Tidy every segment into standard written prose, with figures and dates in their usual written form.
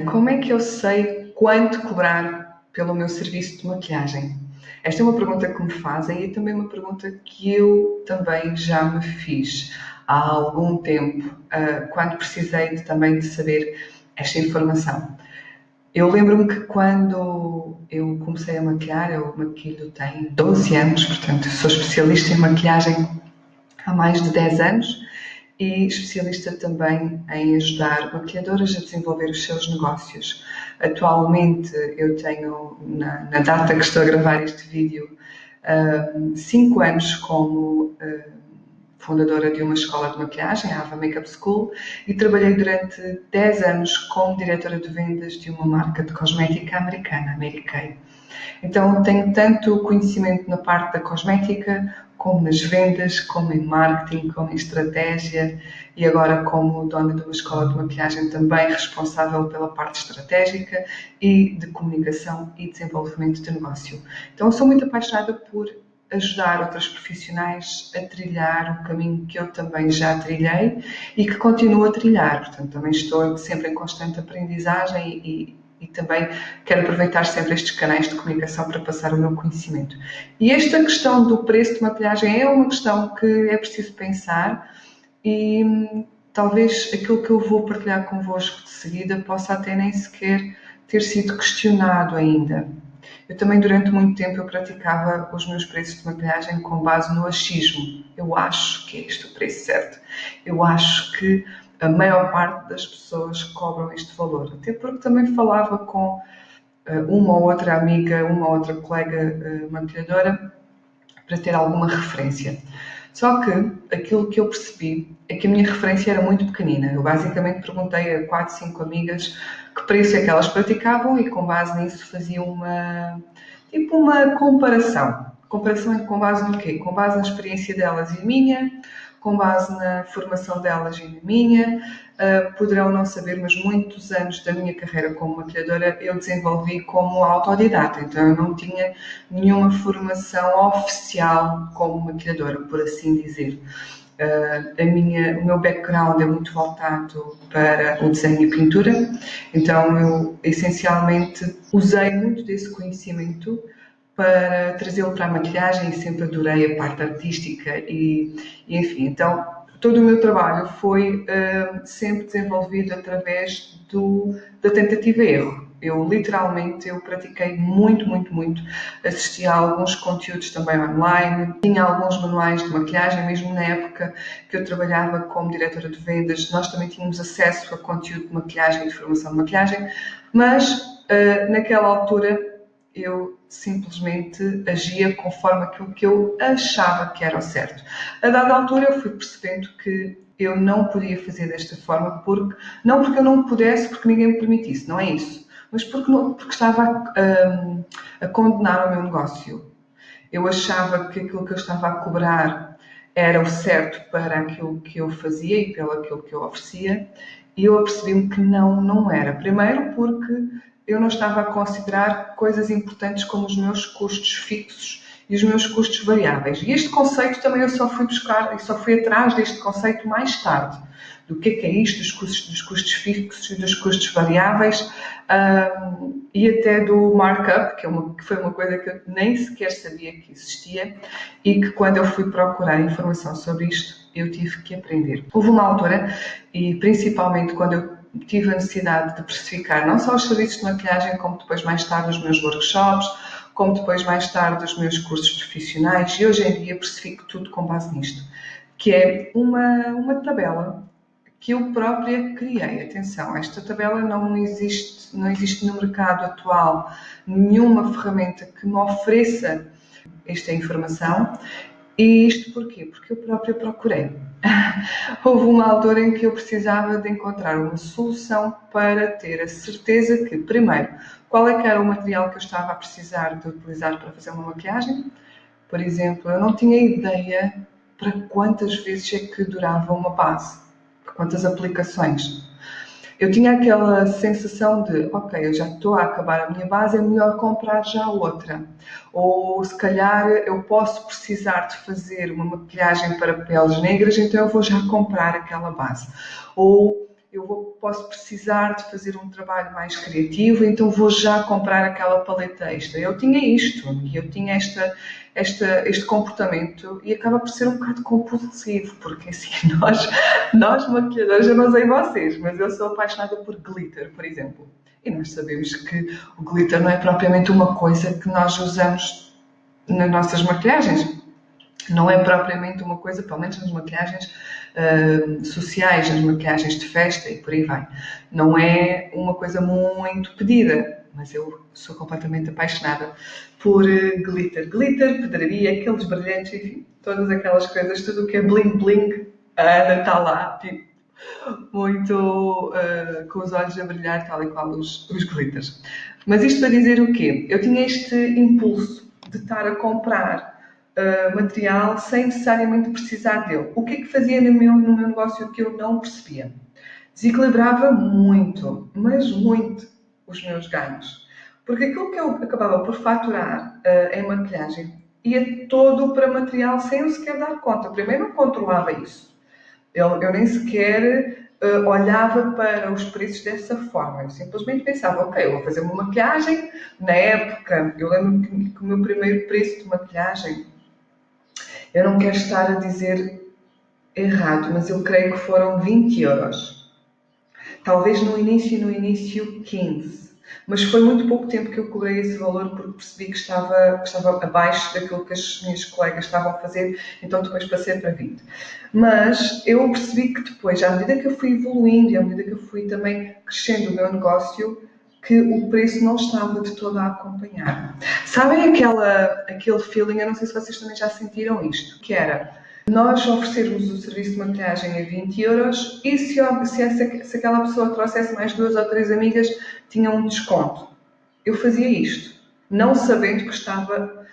como é que eu sei quanto cobrar pelo meu serviço de maquilhagem? Esta é uma pergunta que me fazem e também uma pergunta que eu também já me fiz há algum tempo, quando precisei também de saber esta informação. Eu lembro-me que quando eu comecei a maquilhar, eu maquilho tem 12 anos, portanto sou especialista em maquilhagem há mais de 10 anos e especialista também em ajudar maquilhadoras a desenvolver os seus negócios. Atualmente eu tenho, na data que estou a gravar este vídeo, 5 anos como fundadora de uma escola de maquilhagem, a Ava Makeup School, e trabalhei durante 10 anos como diretora de vendas de uma marca de cosmética americana, Mary Kay. Então tenho tanto conhecimento na parte da cosmética, como nas vendas, como em marketing, como em estratégia e agora como dona de uma escola de maquilhagem também responsável pela parte estratégica e de comunicação e desenvolvimento de negócio. Então sou muito apaixonada por ajudar outras profissionais a trilhar o caminho que eu também já trilhei e que continuo a trilhar. Portanto, também estou sempre em constante aprendizagem e também quero aproveitar sempre estes canais de comunicação para passar o meu conhecimento. E esta questão do preço de maquilhagem é uma questão que é preciso pensar e talvez aquilo que eu vou partilhar convosco de seguida possa até nem sequer ter sido questionado ainda. Eu também durante muito tempo eu praticava os meus preços de maquilhagem com base no achismo. Eu acho que é este o preço certo. Eu acho que a maior parte das pessoas cobram este valor. Até porque também falava com uma ou outra amiga, uma ou outra colega maquilhadora para ter alguma referência. Só que aquilo que eu percebi é que a minha referência era muito pequenina. Eu basicamente perguntei a 4, 5 amigas que preço é que elas praticavam e com base nisso fazia uma comparação. Comparação com base no quê? Com base na experiência delas e minha, com base na formação delas e na minha. Poderão não saber, mas muitos anos da minha carreira como maquilhadora eu desenvolvi como autodidata, então eu não tinha nenhuma formação oficial como maquilhadora, por assim dizer. O meu background é muito voltado para o desenho e pintura, então eu essencialmente usei muito desse conhecimento para trazê-lo para a maquilhagem e sempre adorei a parte artística e enfim, então todo o meu trabalho foi sempre desenvolvido através da tentativa e erro. Eu literalmente pratiquei muito, assisti a alguns conteúdos também online, tinha alguns manuais de maquilhagem, mesmo na época que eu trabalhava como diretora de vendas, nós também tínhamos acesso a conteúdo de maquilhagem e de formação de maquilhagem, mas naquela altura eu simplesmente agia conforme aquilo que eu achava que era o certo. A dada altura eu fui percebendo que eu não podia fazer desta forma, não porque eu não pudesse, porque ninguém me permitisse, não é isso, mas porque estava a condenar o meu negócio. Eu achava que aquilo que eu estava a cobrar era o certo para aquilo que eu fazia e pelo aquilo que eu oferecia, e eu apercebi-me que não era. Primeiro porque eu não estava a considerar coisas importantes como os meus custos fixos e os meus custos variáveis. E este conceito também eu só fui buscar e só fui atrás deste conceito mais tarde. Do que é isto, dos custos fixos e dos custos variáveis e até do markup, que foi uma coisa que eu nem sequer sabia que existia e que quando eu fui procurar informação sobre isto, eu tive que aprender. Houve uma altura, e principalmente quando eu tive a necessidade de precificar não só os serviços de maquilhagem, como depois mais tarde os meus workshops, como depois mais tarde os meus cursos profissionais, e hoje em dia precifico tudo com base nisto, que é uma tabela que eu própria criei. Atenção, esta tabela não existe no mercado atual nenhuma ferramenta que me ofereça esta informação. E isto porquê? Porque eu própria procurei. Houve uma altura em que eu precisava de encontrar uma solução para ter a certeza que, primeiro, qual é que era o material que eu estava a precisar de utilizar para fazer uma maquilhagem. Por exemplo, eu não tinha ideia para quantas vezes é que durava uma base, para quantas aplicações. Eu tinha aquela sensação de, ok, eu já estou a acabar a minha base, é melhor comprar já outra. Ou se calhar eu posso precisar de fazer uma maquilhagem para peles negras, então eu vou já comprar aquela base. Ou posso precisar de fazer um trabalho mais criativo, então vou já comprar aquela paleta extra. Eu tinha isto, e eu tinha este comportamento, e acaba por ser um bocado compulsivo, porque assim, nós maquilhadores, eu não sei vocês, mas eu sou apaixonada por glitter, por exemplo. E nós sabemos que o glitter não é propriamente uma coisa que nós usamos nas nossas maquilhagens. Não é propriamente uma coisa, pelo menos nas maquilhagens sociais, nas maquilhagens de festa e por aí vai. Não é uma coisa muito pedida, mas eu sou completamente apaixonada por glitter. Glitter, pedraria, aqueles brilhantes, enfim, todas aquelas coisas, tudo o que é bling bling, a Ana está lá, tipo, muito com os olhos a brilhar, tal e qual os glitters. Mas isto para dizer o quê? Eu tinha este impulso de estar a comprar material sem necessariamente precisar dele. O que é que fazia no meu negócio que eu não percebia? Desequilibrava muito, mas muito, os meus ganhos. Porque aquilo que eu acabava por faturar em maquilhagem ia todo para material sem eu sequer dar conta. Primeiro não controlava isso. Eu nem sequer olhava para os preços dessa forma. Eu simplesmente pensava, ok, eu vou fazer uma maquilhagem. Na época, eu lembro que o meu primeiro preço de maquilhagem, eu não quero estar a dizer errado, mas eu creio que foram 20 euros. Talvez no início 15. Mas foi muito pouco tempo que eu cobrei esse valor porque percebi que estava abaixo daquilo que as minhas colegas estavam a fazer, então depois passei para 20. Mas eu percebi que depois, à medida que eu fui evoluindo e à medida que eu fui também crescendo o meu negócio, que o preço não estava de todo a acompanhar. Sabem aquele feeling, eu não sei se vocês também já sentiram isto, que era nós oferecermos o serviço de maquilhagem a 20 euros e se aquela pessoa trouxesse mais 2 ou 3 amigas, tinha um desconto. Eu fazia isto, não sabendo que estava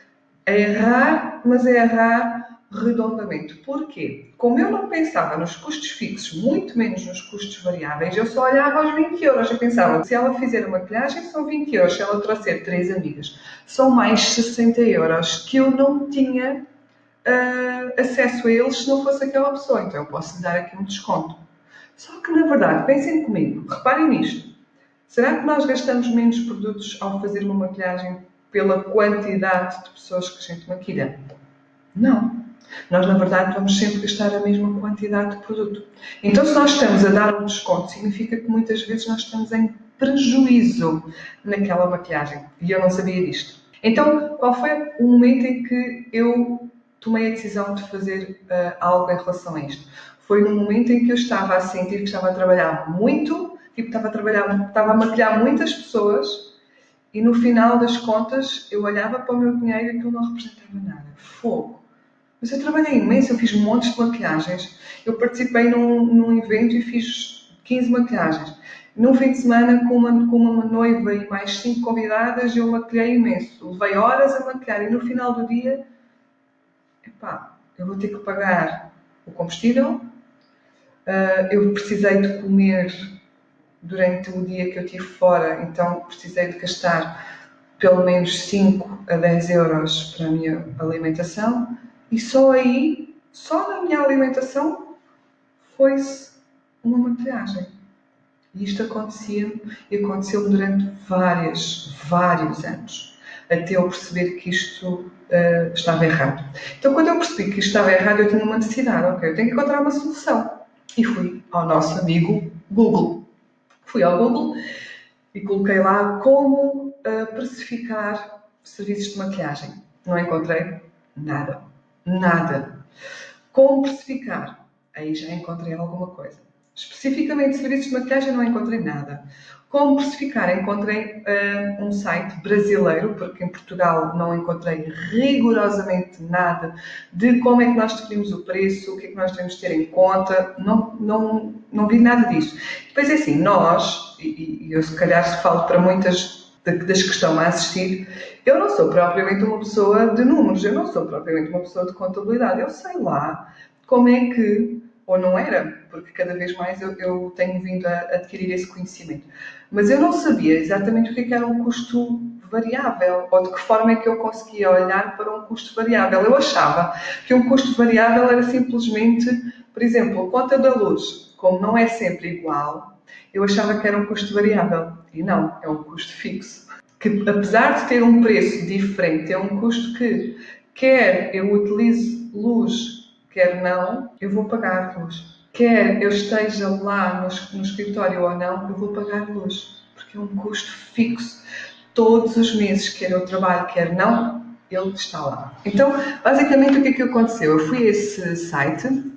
a errar, mas a errar redondamente. Porquê? Como eu não pensava nos custos fixos, muito menos nos custos variáveis, eu só olhava aos 20 euros. Eu pensava, se ela fizer a maquilhagem, são 20 euros. Se ela trouxer 3 amigas, são mais 60 euros que eu não tinha acesso a eles se não fosse aquela pessoa. Então eu posso lhe dar aqui um desconto. Só que, na verdade, pensem comigo, reparem nisto. Será que nós gastamos menos produtos ao fazer uma maquilhagem pela quantidade de pessoas que a gente maquilha? Não. Nós, na verdade, vamos sempre gastar a mesma quantidade de produto. Então, se nós estamos a dar um desconto, significa que muitas vezes nós estamos em prejuízo naquela maquilhagem. E eu não sabia disto. Então, qual foi o momento em que eu tomei a decisão de fazer algo em relação a isto? Foi no momento em que eu estava a sentir que estava a trabalhar muito, estava a maquilhar muitas pessoas e no final das contas eu olhava para o meu dinheiro e aquilo não representava nada. Fogo! Mas eu trabalhei imenso, eu fiz montes de maquilhagens. Eu participei num evento e fiz 15 maquilhagens. Num fim de semana, com uma noiva e mais 5 convidadas, eu maquilhei imenso. Levei horas a maquilhar e no final do dia, eu vou ter que pagar o combustível. Eu precisei de comer durante o dia que eu estive fora, então precisei de gastar pelo menos 5 a 10 euros para a minha alimentação. E só aí, só na minha alimentação, foi-se uma maquilhagem. E isto aconteceu durante vários anos, até eu perceber que isto estava errado. Então, quando eu percebi que isto estava errado, eu tinha uma necessidade, ok, eu tenho que encontrar uma solução. E fui ao nosso amigo Google. Fui ao Google e coloquei lá como precificar serviços de maquilhagem. Não encontrei nada. Nada. Como precificar? Aí já encontrei alguma coisa. Especificamente serviços de maquilhagem não encontrei nada. Como precificar? Encontrei um site brasileiro, porque em Portugal não encontrei rigorosamente nada de como é que nós definimos o preço, o que é que nós devemos ter em conta, não vi nada disso. Depois é assim, nós, e eu se calhar falo para muitas das que estão a assistir, eu não sou propriamente uma pessoa de números, eu não sou propriamente uma pessoa de contabilidade, eu sei lá como é que, ou não era, porque cada vez mais eu tenho vindo a adquirir esse conhecimento, mas eu não sabia exatamente o que era um custo variável, ou de que forma é que eu conseguia olhar para um custo variável. Eu achava que um custo variável era simplesmente, por exemplo, a conta da luz, como não é sempre igual, Eu achava que era um custo variável e não, é um custo fixo. Que apesar de ter um preço diferente, é um custo que, quer eu utilize luz, quer não, eu vou pagar luz. Quer eu esteja lá no escritório ou não, eu vou pagar luz. Porque é um custo fixo. Todos os meses, quer eu trabalho, quer não, ele está lá. Então, basicamente, o que é que aconteceu? Eu fui a esse site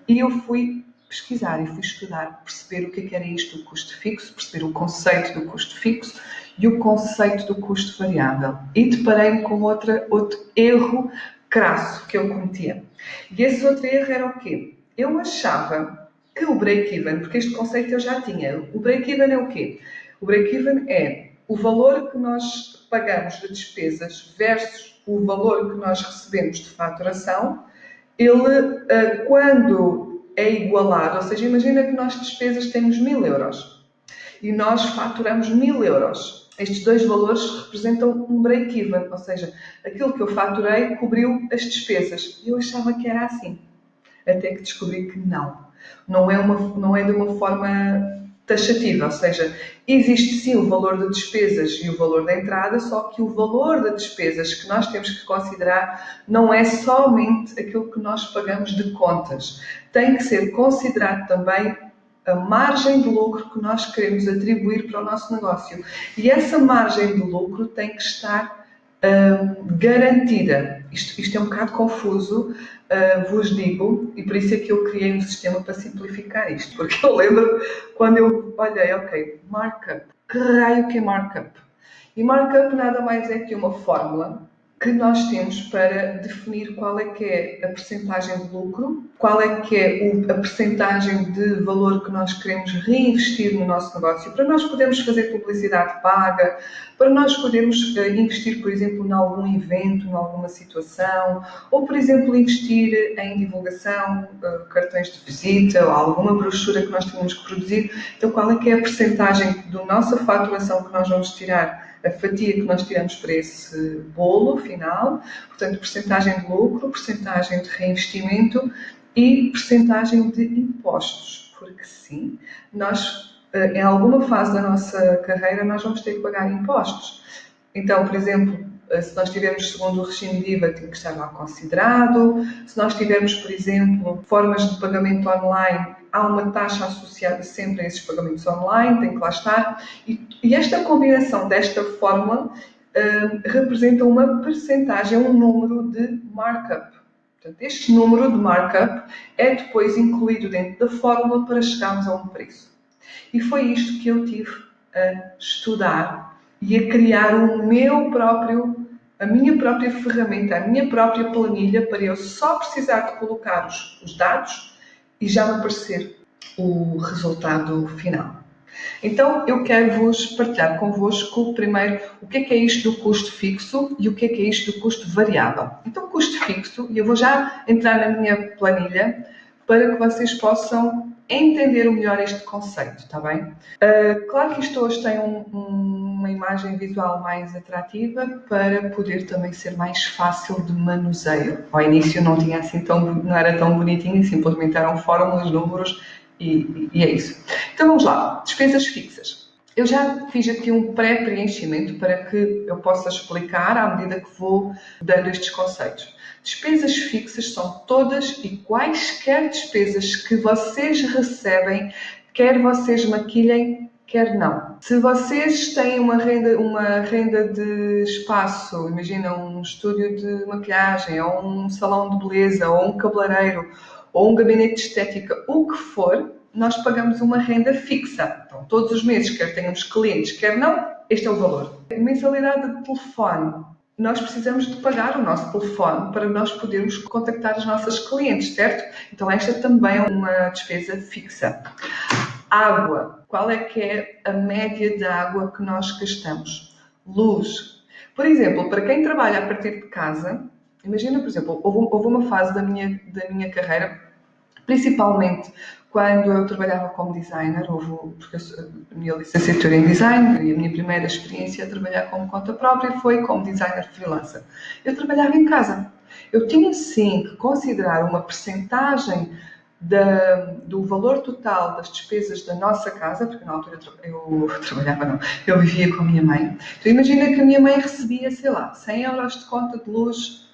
e eu fui pesquisar e fui estudar, perceber o que era isto do custo fixo, perceber o conceito do custo fixo e o conceito do custo variável. E deparei-me com outro erro crasso que eu cometia. E esse outro erro era o quê? Eu achava que o break-even, porque este conceito eu já tinha, o break-even é o quê? O break-even é o valor que nós pagamos de despesas versus o valor que nós recebemos de faturação. Ele, quando é igualado, ou seja, imagina que nós despesas temos 1000 euros e nós faturamos 1000 euros. Estes dois valores representam um break-even, ou seja, aquilo que eu faturei cobriu as despesas. E eu achava que era assim, até que descobri que não. Não é de uma forma taxativa, ou seja, existe sim o valor de despesas e o valor da entrada, só que o valor de despesas que nós temos que considerar não é somente aquilo que nós pagamos de contas. Tem que ser considerado também a margem de lucro que nós queremos atribuir para o nosso negócio. E essa margem de lucro tem que estar garantida. Isto é um bocado confuso, vos digo, e por isso é que eu criei um sistema para simplificar isto, porque eu lembro quando eu olhei, ok, markup, que raio que é markup? E markup nada mais é que uma fórmula que nós temos para definir qual é que é a percentagem de lucro, qual é que é a percentagem de valor que nós queremos reinvestir no nosso negócio, para nós podermos fazer publicidade paga, para nós podermos investir, por exemplo, em algum evento, em alguma situação, ou, por exemplo, investir em divulgação, cartões de visita ou alguma brochura que nós tenhamos que produzir. Então, qual é que é a percentagem da nossa faturação que nós vamos tirar, a fatia que nós tiramos para esse bolo final, portanto, percentagem de lucro, percentagem de reinvestimento e percentagem de impostos, porque sim, nós, em alguma fase da nossa carreira, nós vamos ter que pagar impostos. Então, por exemplo, se nós tivermos segundo o regime de IVA, tem que estar lá considerado. Se nós tivermos, por exemplo, formas de pagamento online, há uma taxa associada sempre a esses pagamentos online, tem que lá estar. E esta combinação desta fórmula representa uma percentagem, um número de markup. Portanto, este número de markup é depois incluído dentro da fórmula para chegarmos a um preço. E foi isto que eu tive a estudar e a criar a minha própria ferramenta, a minha própria planilha para eu só precisar de colocar os dados e já me aparecer o resultado final. Então, eu quero-vos partilhar convosco, primeiro, o que é isto do custo fixo e o que é isto do custo variável. Então, custo fixo, e eu vou já entrar na minha planilha para que vocês possam entender melhor este conceito, está bem? Claro que isto hoje tem uma imagem visual mais atrativa para poder também ser mais fácil de manuseio. Ao início não tinha assim não era tão bonitinho, simplesmente eram fórmulas, números e é isso. Então vamos lá, despesas fixas. Eu já fiz aqui um pré-preenchimento para que eu possa explicar à medida que vou dando estes conceitos. Despesas fixas são todas e quaisquer despesas que vocês recebem, quer vocês maquilhem, quer não. Se vocês têm uma renda de espaço, imagina um estúdio de maquilhagem, ou um salão de beleza, ou um cabeleireiro, ou um gabinete de estética, o que for, nós pagamos uma renda fixa. Então, todos os meses, quer tenhamos clientes, quer não, este é o valor. Mensalidade de telefone. Nós precisamos de pagar o nosso telefone para nós podermos contactar as nossas clientes, certo? Então esta também é uma despesa fixa. Água. Qual é que é a média de água que nós gastamos? Luz. Por exemplo, para quem trabalha a partir de casa, imagina, por exemplo, houve uma fase da minha carreira, principalmente quando eu trabalhava como designer, porque a minha licenciatura em design e a minha primeira experiência a trabalhar como conta própria foi como designer freelancer. Eu trabalhava em casa. Eu tinha sim que considerar uma percentagem do valor total das despesas da nossa casa, porque na altura eu trabalhava, não, eu vivia com a minha mãe. Então imagina que a minha mãe recebia, sei lá, 100 euros de conta de luz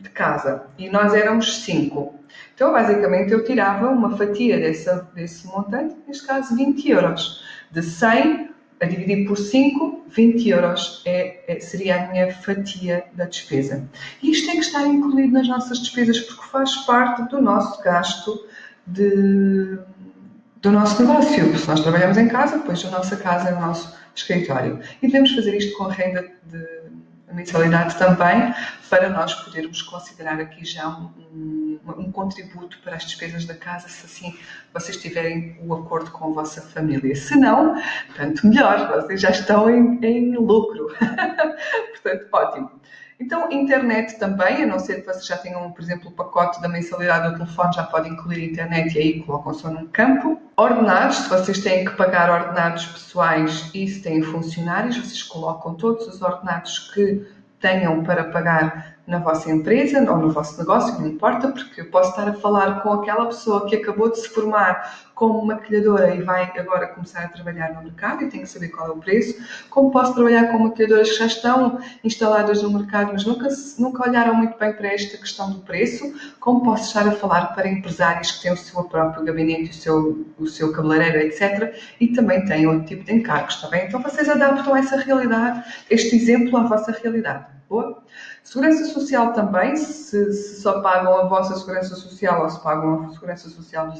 de casa e nós éramos 5. Então basicamente eu tirava uma fatia desse montante, neste caso 20 euros. De 100 a dividir por 5, 20 euros seria a minha fatia da despesa. E isto tem que estar incluído nas nossas despesas porque faz parte do nosso gasto do nosso negócio. Se nós trabalhamos em casa, depois a nossa casa é o nosso escritório. E devemos fazer isto com a renda de mensalidade também, para nós podermos considerar aqui já um contributo para as despesas da casa, se assim vocês tiverem o acordo com a vossa família. Se não, tanto melhor, vocês já estão em lucro. Portanto, ótimo. Então, internet também, a não ser que vocês já tenham, por exemplo, o pacote da mensalidade do telefone, já pode incluir internet e aí colocam só num campo. Ordenados, se vocês têm que pagar ordenados pessoais e se têm funcionários, vocês colocam todos os ordenados que tenham para pagar na vossa empresa ou no vosso negócio, não importa, porque eu posso estar a falar com aquela pessoa que acabou de se formar como maquilhadora e vai agora começar a trabalhar no mercado e tem que saber qual é o preço, como posso trabalhar com maquilhadoras que já estão instaladas no mercado, mas nunca olharam muito bem para esta questão do preço, como posso estar a falar para empresários que têm o seu próprio gabinete, o seu cabeleireiro, etc. E também têm outro tipo de encargos, está bem? Então vocês adaptam essa realidade, este exemplo à vossa realidade. Boa? Segurança Social também, se só pagam a vossa Segurança Social ou se pagam a Segurança Social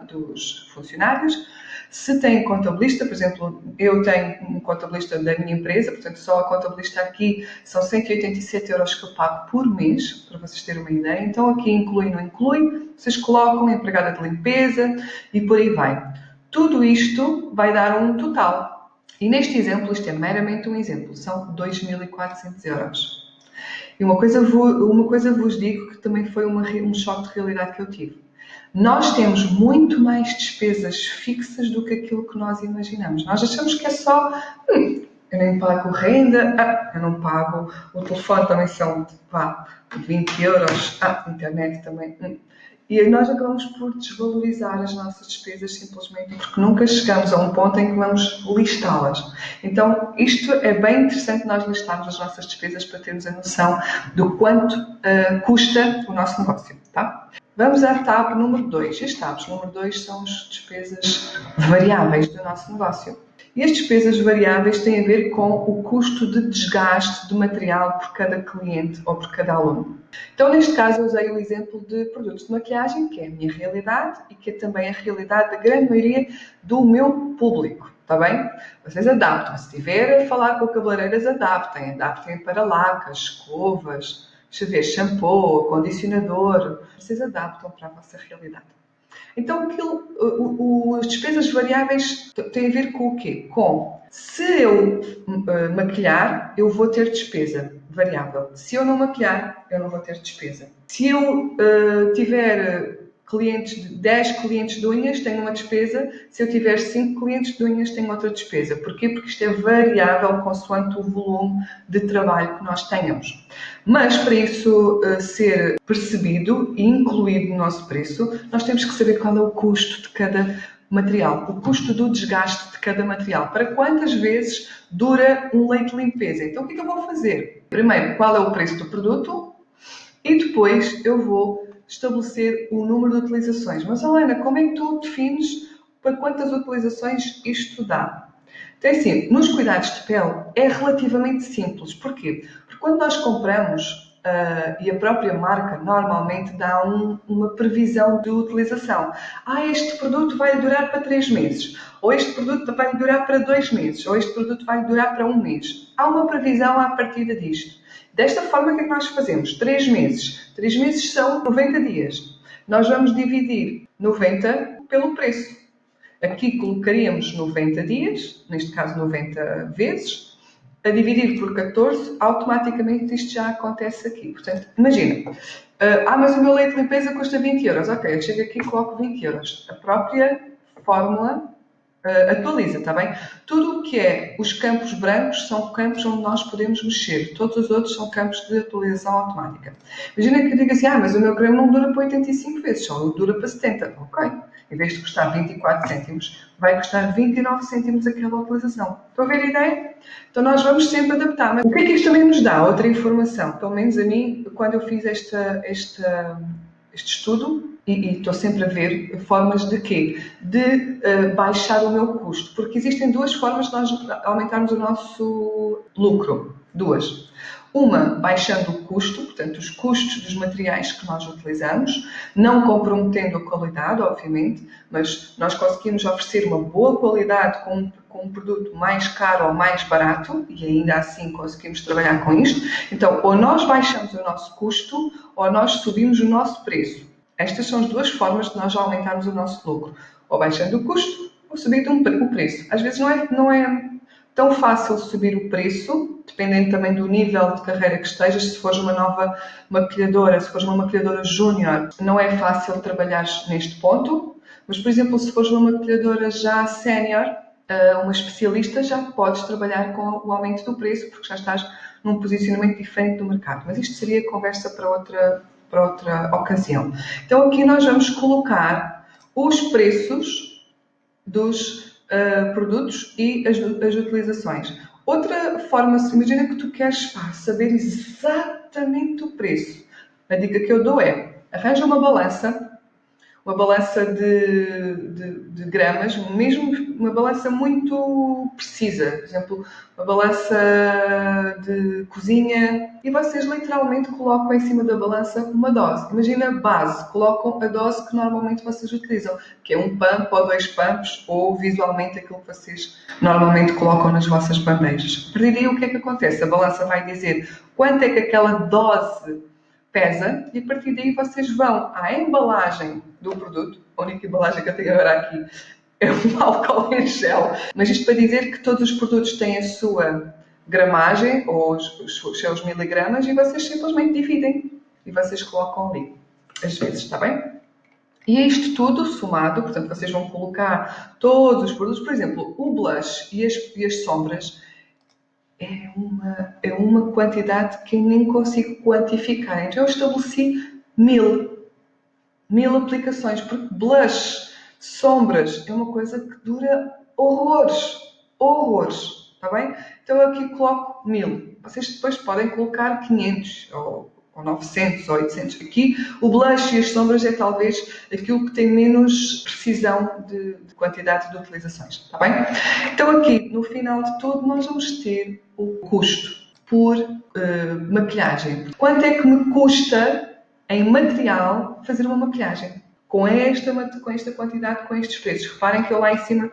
dos funcionários. Se têm contabilista, por exemplo, eu tenho um contabilista da minha empresa, portanto só a contabilista aqui são 187 euros que eu pago por mês, para vocês terem uma ideia. Então aqui inclui, não inclui, vocês colocam empregada de limpeza e por aí vai. Tudo isto vai dar um total. E neste exemplo, isto é meramente um exemplo, são 2.400 euros. E uma coisa vos digo que também foi um choque de realidade que eu tive. Nós temos muito mais despesas fixas do que aquilo que nós imaginamos. Nós achamos que é só, eu nem pago renda, eu não pago, o telefone também são, 20 euros, internet também. E aí nós acabamos por desvalorizar as nossas despesas simplesmente porque nunca chegamos a um ponto em que vamos listá-las. Então, isto é bem interessante nós listarmos as nossas despesas para termos a noção do quanto custa o nosso negócio, tá? Vamos à tab número 2. As tabs número 2 são as despesas variáveis do nosso negócio. E as despesas variáveis têm a ver com o custo de desgaste do material por cada cliente ou por cada aluno. Então, neste caso, eu usei o exemplo de produtos de maquilhagem, que é a minha realidade e que é também a realidade da grande maioria do meu público, está bem? Vocês adaptam. Se estiver a falar com cabeleireiras, adaptem para lacas, escovas, shampoo, condicionador. Vocês adaptam para a vossa realidade. Então, as despesas variáveis têm a ver com o quê? Com, se eu maquilhar, eu vou ter despesa variável. Se eu não maquilhar, eu não vou ter despesa. Se eu tiver 10 clientes de unhas, tenho uma despesa. Se eu tiver 5 clientes de unhas, tenho outra despesa. Porquê? Porque isto é variável consoante o volume de trabalho que nós tenhamos. Mas para isso ser percebido e incluído no nosso preço, nós temos que saber qual é o custo de cada material, o custo do desgaste de cada material. Para quantas vezes dura um leite de limpeza? Então o que é que eu vou fazer? Primeiro, qual é o preço do produto e depois eu vou estabelecer o número de utilizações. Mas, Helena, como é que tu defines para quantas utilizações isto dá? Então, assim, nos cuidados de pele é relativamente simples. Porquê? Porque quando nós compramos, e a própria marca normalmente dá uma previsão de utilização. Este produto vai durar para 3 meses, ou este produto vai durar para 2 meses, ou este produto vai durar para 1 mês. Há uma previsão à partida disto. Desta forma, o que é que nós fazemos? 3 meses. 3 meses são 90 dias. Nós vamos dividir 90 pelo preço. Aqui colocaríamos 90 dias, neste caso 90 vezes, a dividir por 14, automaticamente isto já acontece aqui. Portanto, imagina, mas o meu leite de limpeza custa 20 euros. Ok, eu chego aqui e coloco 20 euros. A própria fórmula atualiza, está bem? Tudo o que é os campos brancos são campos onde nós podemos mexer. Todos os outros são campos de atualização automática. Imagina que eu diga assim, mas o meu creme não dura para 85 vezes, só dura para 70. Ok. Em vez de custar 24 cêntimos, vai custar 29 cêntimos aquela atualização. Estão a ver a ideia? Então nós vamos sempre adaptar. Mas o que é que isto também nos dá? Outra informação. Pelo menos a mim, quando eu fiz este estudo, e estou sempre a ver formas de quê? De baixar o meu custo. Porque existem duas formas de nós aumentarmos o nosso lucro. Duas. Uma, baixando o custo, portanto, os custos dos materiais que nós utilizamos, não comprometendo a qualidade, obviamente, mas nós conseguimos oferecer uma boa qualidade com um produto mais caro ou mais barato, e ainda assim conseguimos trabalhar com isto. Então, ou nós baixamos o nosso custo, ou nós subimos o nosso preço. Estas são as duas formas de nós aumentarmos o nosso lucro. Ou baixando o custo, ou subindo o preço. Às vezes não é tão fácil subir o preço, dependendo também do nível de carreira que estejas. Se fores uma nova maquilhadora, se fores uma maquilhadora júnior, não é fácil trabalhar neste ponto. Mas, por exemplo, se fores uma maquilhadora já sénior, uma especialista, já podes trabalhar com o aumento do preço, porque já estás num posicionamento diferente do mercado. Mas isto seria conversa para outra ocasião. Então aqui nós vamos colocar os preços dos produtos e as utilizações. Outra forma, imagina que tu queres saber exatamente o preço. A dica que eu dou é, arranja uma balança de gramas, mesmo uma balança muito precisa, por exemplo, uma balança de cozinha, e vocês literalmente colocam em cima da balança uma dose. Imagina base, colocam a dose que normalmente vocês utilizam, que é um pump ou 2 pumps, ou visualmente aquilo que vocês normalmente colocam nas vossas bandejas. A partir daí, o que é que acontece? A balança vai dizer quanto é que aquela dose pesa, e a partir daí vocês vão à embalagem do produto. A única embalagem que eu tenho agora aqui é um álcool em gel, mas isto para dizer que todos os produtos têm a sua gramagem ou os seus miligramas, e vocês simplesmente dividem e vocês colocam ali as vezes, está bem? E é isto tudo somado, portanto vocês vão colocar todos os produtos, por exemplo, o blush e as sombras, é uma quantidade que eu nem consigo quantificar. Então eu estabeleci 1000 aplicações, porque blush, sombras, é uma coisa que dura horrores, está bem? Então eu aqui coloco 1000. Vocês depois podem colocar 500 ou 900 ou 800. Aqui o blush e as sombras é talvez aquilo que tem menos precisão de quantidade de utilizações, está bem? Então aqui, no final de tudo, nós vamos ter o custo por maquilhagem. Quanto é que me custa em material fazer uma maquilhagem? Com esta quantidade, com estes preços. Reparem que eu lá em cima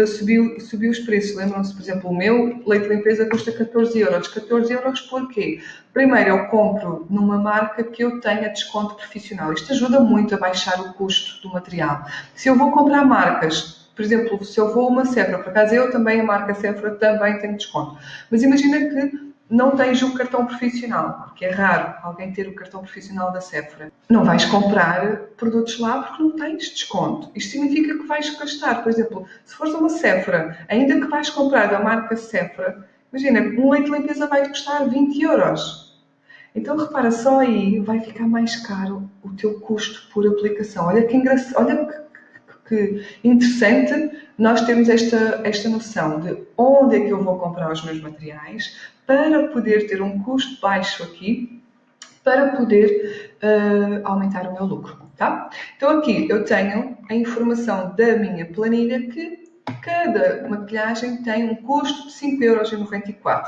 subiu os preços. Lembram-se, por exemplo, o meu leite de limpeza custa 14 euros. 14 euros porquê? Primeiro, eu compro numa marca que eu tenha desconto profissional. Isto ajuda muito a baixar o custo do material. Se eu vou comprar marcas, por exemplo, se eu vou a uma Sephora, por acaso eu também, a marca Sephora também tenho desconto. Mas imagina que não tens o cartão profissional, porque é raro alguém ter o cartão profissional da Sephora. Não vais comprar produtos lá porque não tens desconto. Isto significa que vais gastar, por exemplo, se fores a uma Sephora, ainda que vais comprar da marca Sephora, imagina, um leite de limpeza vai-te custar 20 euros. Então repara, só aí vai ficar mais caro o teu custo por aplicação. Olha que engraçado, olha que interessante nós termos esta noção de onde é que eu vou comprar os meus materiais para poder ter um custo baixo aqui, para poder aumentar o meu lucro, tá? Então aqui eu tenho a informação da minha planilha que cada maquilhagem tem um custo de 5,94€.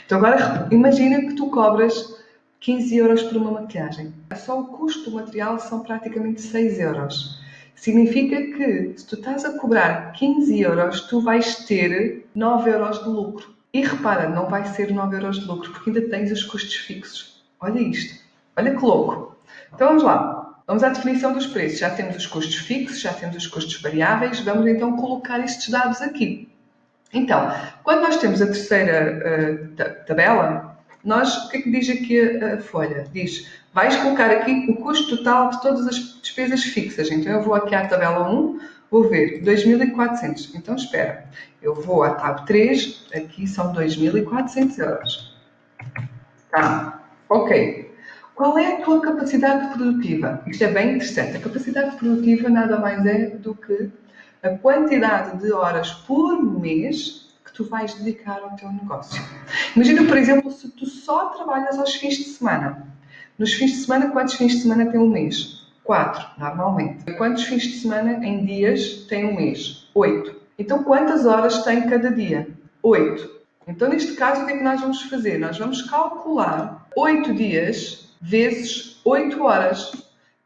Então agora imagina que tu cobras 15 euros por uma maquilhagem. Só o custo do material são praticamente 6 euros. Significa que se tu estás a cobrar 15 euros, tu vais ter 9 euros de lucro. E repara, não vai ser 9 euros de lucro, porque ainda tens os custos fixos. Olha isto. Olha que louco. Então vamos lá. Vamos à definição dos preços. Já temos os custos fixos, já temos os custos variáveis. Vamos então colocar estes dados aqui. Então, quando nós temos a terceira tabela, o que é que diz aqui a folha? Diz, vais colocar aqui o custo total de todas as despesas fixas. Então eu vou aqui à tabela 1, vou ver 2.400. Então, espera, eu vou à tab 3, aqui são 2.400 euros. Tá, ok. Qual é a tua capacidade produtiva? Isto é bem interessante. A capacidade produtiva nada mais é do que a quantidade de horas por mês que tu vais dedicar ao teu negócio. Imagina, por exemplo, se tu só trabalhas aos fins de semana. Nos fins de semana, quantos fins de semana tem um mês? 4, normalmente. Quantos fins de semana em dias tem um mês? 8. Então, quantas horas tem cada dia? 8. Então, neste caso, o que é que nós vamos fazer? Nós vamos calcular 8 dias vezes 8 horas,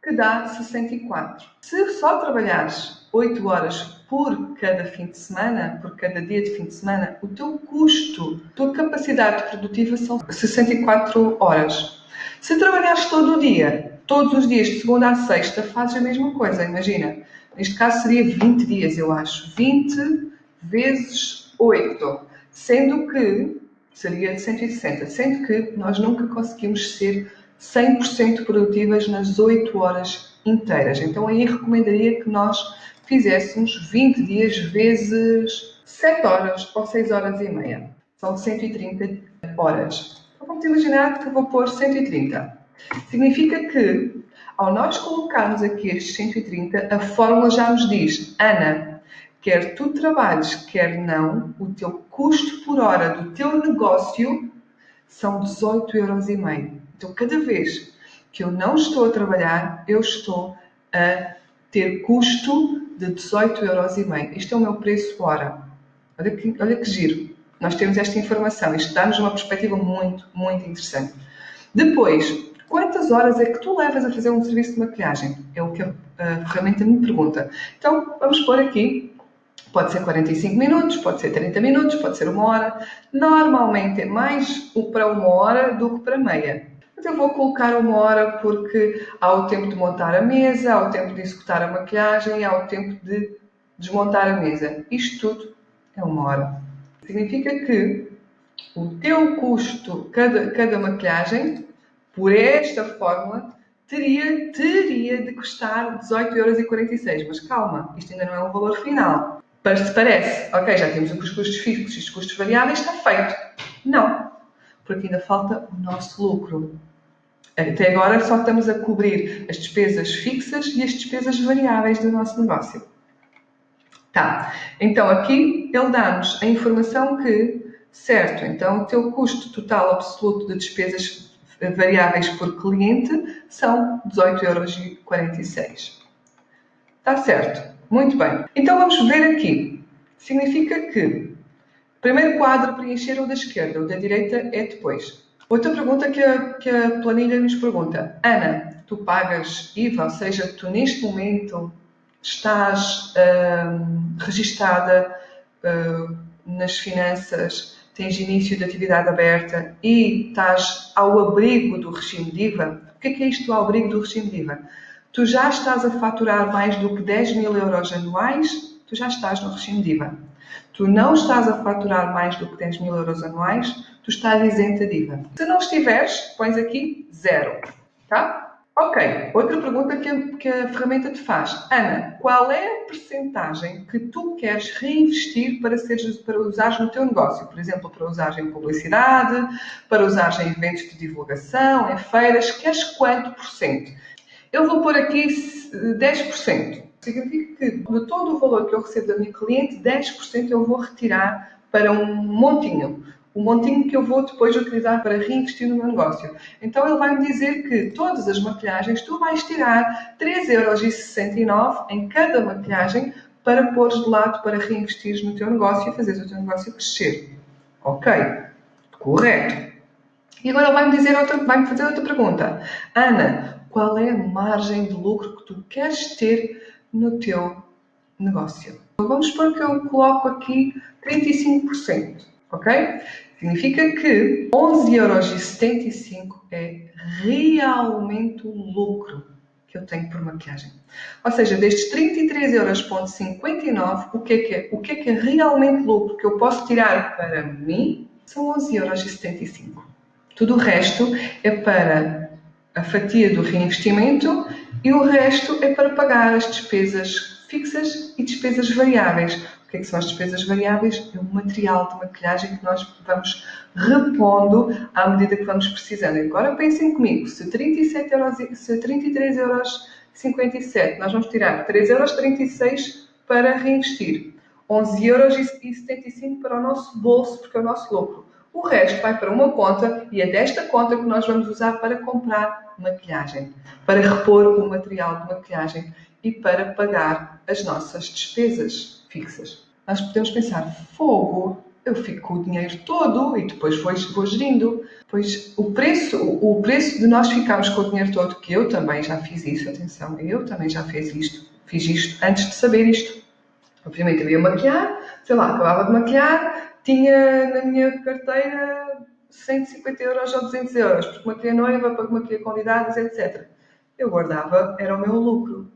que dá 64. Se só trabalhares 8 horas por cada fim de semana, por cada dia de fim de semana, o teu custo, a tua capacidade produtiva são 64 horas. Se trabalhares todo o dia, todos os dias, de segunda a sexta, fazes a mesma coisa, imagina. Neste caso seria 20 dias, eu acho. 20 vezes 8, sendo que seria de 160, sendo que nós nunca conseguimos ser 100% produtivas nas 8 horas inteiras. Então aí recomendaria que nós fizéssemos 20 dias vezes 7 horas ou 6 horas e meia. São 130 horas. Então vamos imaginar que eu vou pôr 130. Significa que, ao nós colocarmos aqui estes 130, a fórmula já nos diz: Ana, quer tu trabalhes, quer não, o teu custo por hora do teu negócio são 18,5 €. Então, cada vez que eu não estou a trabalhar, eu estou a ter custo de 18,5 €. Isto é o meu preço hora. Olha que giro. Nós temos esta informação. Isto dá-nos uma perspectiva muito, muito interessante. Depois, quantas horas é que tu levas a fazer um serviço de maquilhagem? É o que a ferramenta me pergunta. Então, vamos pôr aqui. Pode ser 45 minutos, pode ser 30 minutos, pode ser 1 hora. Normalmente é mais para 1 hora do que para meia. Mas eu vou colocar 1 hora porque há o tempo de montar a mesa, há o tempo de executar a maquilhagem e há o tempo de desmontar a mesa. Isto tudo é 1 hora. Significa que o teu custo, cada maquilhagem, por esta fórmula, teria de custar 18,46 €. Mas calma, isto ainda não é um valor final. Parece, ok, já temos os custos fixos e os custos variáveis, está feito. Não, porque ainda falta o nosso lucro. Até agora só estamos a cobrir as despesas fixas e as despesas variáveis do nosso negócio. Tá, então aqui ele dá-nos a informação que, certo, então o teu custo total absoluto de despesas variáveis por cliente são 18,46 €. Está certo. Muito bem. Então vamos ver aqui. Significa que o primeiro quadro a preencher é o da esquerda, o da direita é depois. Outra pergunta que a planilha nos pergunta. Ana, tu pagas IVA, ou seja, tu neste momento estás registada nas finanças, tens início de atividade aberta e estás ao abrigo do regime de IVA. O que é isto do abrigo do regime de IVA? Tu já estás a faturar mais do que 10.000 € anuais, tu já estás no regime de IVA. Tu não estás a faturar mais do que 10.000 € anuais, tu estás isenta de IVA. Se não estiveres, pões aqui 0. Tá? Ok, outra pergunta que a ferramenta te faz. Ana, qual é a percentagem que tu queres reinvestir para usares no teu negócio? Por exemplo, para usares em publicidade, para usares em eventos de divulgação, em feiras, queres quanto por cento? Eu vou pôr aqui 10%. Significa que de todo o valor que eu recebo da minha cliente, 10% eu vou retirar para um montinho. O montinho que eu vou depois utilizar para reinvestir no meu negócio. Então ele vai me dizer que todas as maquilhagens tu vais tirar 3,69 € em cada maquilhagem para pôres de lado para reinvestires no teu negócio e fazeres o teu negócio crescer. Ok, correto. E agora vai-me fazer outra pergunta. Ana, qual é a margem de lucro que tu queres ter no teu negócio? Vamos supor que eu coloco aqui 35%, ok? Significa que 11,75 € é realmente o lucro que eu tenho por maquilhagem. Ou seja, destes 33,59 €, o que é realmente lucro que eu posso tirar para mim? São 11,75 €. Tudo o resto é para a fatia do reinvestimento e o resto é para pagar as despesas fixas e despesas variáveis. O que é que são as despesas variáveis? É o material de maquilhagem que nós vamos repondo à medida que vamos precisando. Agora pensem comigo, se 37 euros, se 33,57 nós vamos tirar 3,36 para reinvestir, 11,75 para o nosso bolso, porque é o nosso lucro. O resto vai para uma conta e é desta conta que nós vamos usar para comprar maquilhagem, para repor o material de maquilhagem e para pagar as nossas despesas fixas. Nós podemos pensar, fogo, eu fico com o dinheiro todo e depois vou gerindo. Pois o preço de nós ficarmos com o dinheiro todo, que eu também já fiz isso, atenção, eu também já fiz isto antes de saber isto. Obviamente eu ia maquiar, sei lá, acabava de maquiar, tinha na minha carteira 150 euros ou 200 euros, porque maquiei noiva, porque maquiei convidados, etc. Eu guardava, era o meu lucro.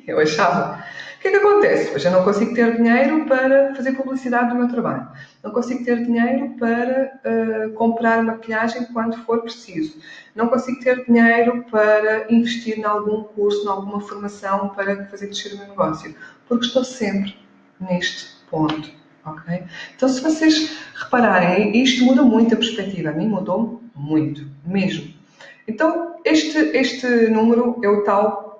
Eu achava. O que é que acontece? Hoje eu não consigo ter dinheiro para fazer publicidade do meu trabalho. Não consigo ter dinheiro para comprar maquilhagem quando for preciso. Não consigo ter dinheiro para investir em algum curso, em alguma formação para fazer crescer o meu negócio. Porque estou sempre neste ponto. Okay? Então, se vocês repararem, isto muda muito a perspectiva. A mim mudou muito, mesmo. Então, este número é o tal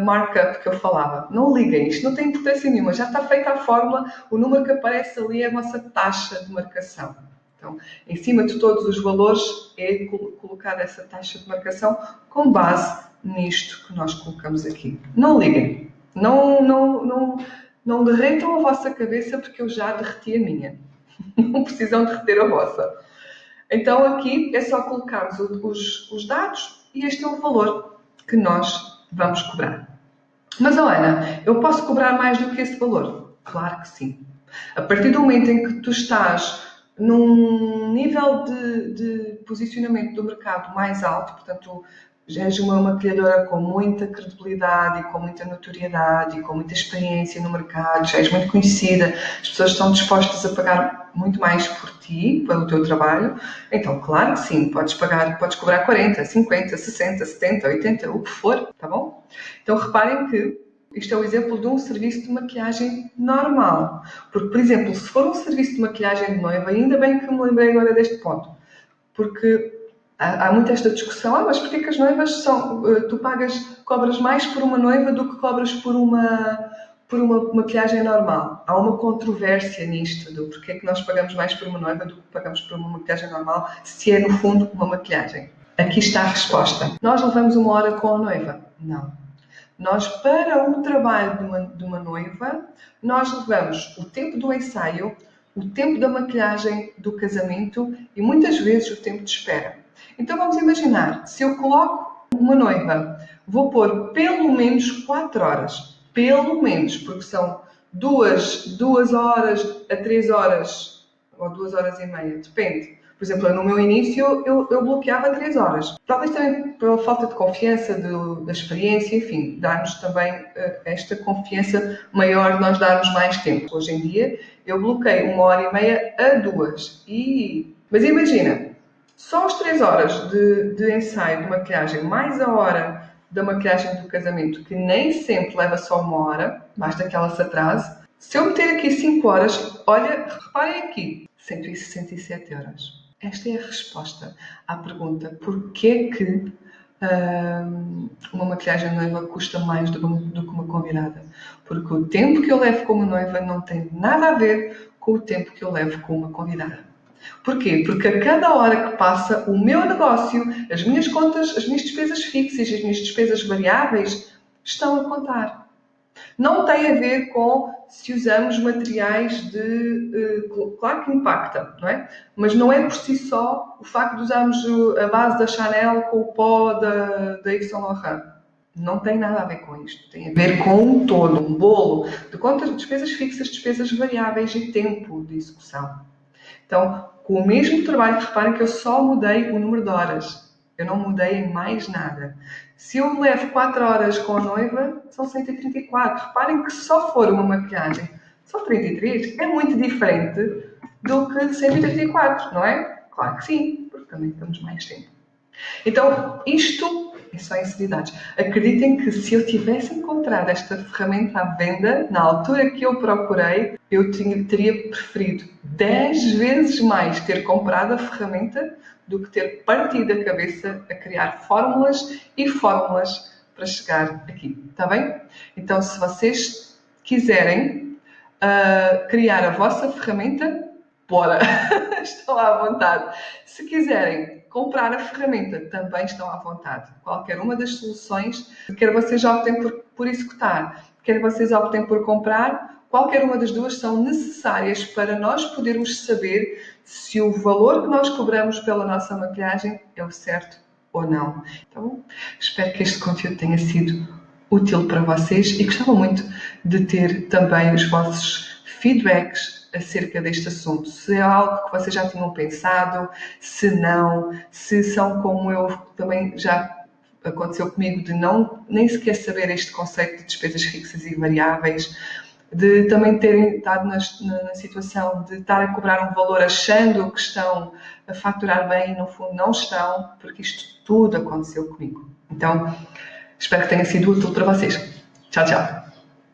markup que eu falava. Não liguem, isto não tem importância nenhuma. Já está feita a fórmula, o número que aparece ali é a nossa taxa de marcação. Então, em cima de todos os valores é colocada essa taxa de marcação com base nisto que nós colocamos aqui. Não liguem. Não derretam a vossa cabeça porque eu já derreti a minha. Não precisam derreter a vossa. Então aqui é só colocarmos os dados e este é o valor que nós vamos cobrar. Mas, oh Ana, eu posso cobrar mais do que esse valor? Claro que sim. A partir do momento em que tu estás num nível de posicionamento do mercado mais alto, portanto, já és uma maquilhadora com muita credibilidade e com muita notoriedade e com muita experiência no mercado, já és muito conhecida, as pessoas estão dispostas a pagar muito mais por ti, pelo teu trabalho, então, claro que sim, podes cobrar 40, 50, 60, 70, 80, o que for, tá bom? Então, reparem que isto é o exemplo de um serviço de maquilhagem normal. Porque, por exemplo, se for um serviço de maquilhagem de noiva, ainda bem que me lembrei agora deste ponto. Porque há muito esta discussão, mas porquê que as noivas tu cobras mais por uma noiva do que cobras por uma maquilhagem normal? Há uma controvérsia nisto, do porquê que nós pagamos mais por uma noiva do que pagamos por uma maquilhagem normal, se é, no fundo, uma maquilhagem. Aqui está a resposta. Nós levamos 1 hora com a noiva? Não. Nós, para o trabalho de uma noiva, nós levamos o tempo do ensaio, o tempo da maquilhagem do casamento e muitas vezes o tempo de espera. Então vamos imaginar, se eu coloco uma noiva, vou pôr pelo menos 4 horas. Pelo menos, porque são 2 horas a 3 horas, ou 2 horas e meia, depende. Por exemplo, no meu início eu bloqueava 3 horas. Talvez também pela falta de confiança, da experiência, enfim, dar-nos também esta confiança maior de nós darmos mais tempo. Hoje em dia eu bloqueio 1 hora e meia a 2. Mas imagina, só as 3 horas de ensaio de maquilhagem, mais a hora da maquilhagem do casamento, que nem sempre leva só 1 hora, basta que ela se atrase. Se eu meter aqui 5 horas, olha, reparem aqui, 167 euros. Esta é a resposta à pergunta porquê que uma maquilhagem noiva custa mais do que uma convidada. Porque o tempo que eu levo com uma noiva não tem nada a ver com o tempo que eu levo com uma convidada. Porquê? Porque a cada hora que passa, o meu negócio, as minhas contas, as minhas despesas fixas e as minhas despesas variáveis estão a contar. Não tem a ver com se usamos materiais claro que impacta, não é? Mas não é por si só o facto de usarmos a base da Chanel com o pó da Yves Saint Laurent. Não tem nada a ver com isto. Tem a ver com um todo, um bolo de contas de despesas fixas, despesas variáveis e tempo de execução. Então, com o mesmo trabalho, reparem que eu só mudei o número de horas. Eu não mudei em mais nada. Se eu levo 4 horas com a noiva, são 134. Reparem que se só for uma maquilhagem, só 33, é muito diferente do que 134, não é? Claro que sim, porque também temos mais tempo. Então, isto é só em seriedade. Acreditem que se eu tivesse encontrado esta ferramenta à venda, na altura que eu procurei, eu teria preferido 10 vezes mais ter comprado a ferramenta do que ter partido a cabeça a criar fórmulas e fórmulas para chegar aqui, está bem? Então, se vocês quiserem criar a vossa ferramenta, bora! Estão à vontade. Se quiserem comprar a ferramenta, também estão à vontade. Qualquer uma das soluções, quer vocês optem por executar, quer vocês optem por comprar, qualquer uma das duas são necessárias para nós podermos saber se o valor que nós cobramos pela nossa maquilhagem é o certo ou não. Então, espero que este conteúdo tenha sido útil para vocês e gostava muito de ter também os vossos feedbacks acerca deste assunto. Se é algo que vocês já tinham pensado, se não, se são como eu, também já aconteceu comigo, de não nem sequer saber este conceito de despesas fixas e variáveis, de também terem estado na situação de estar a cobrar um valor achando que estão a faturar bem e no fundo não estão, porque isto tudo aconteceu comigo. Então, espero que tenha sido útil para vocês. Tchau, tchau!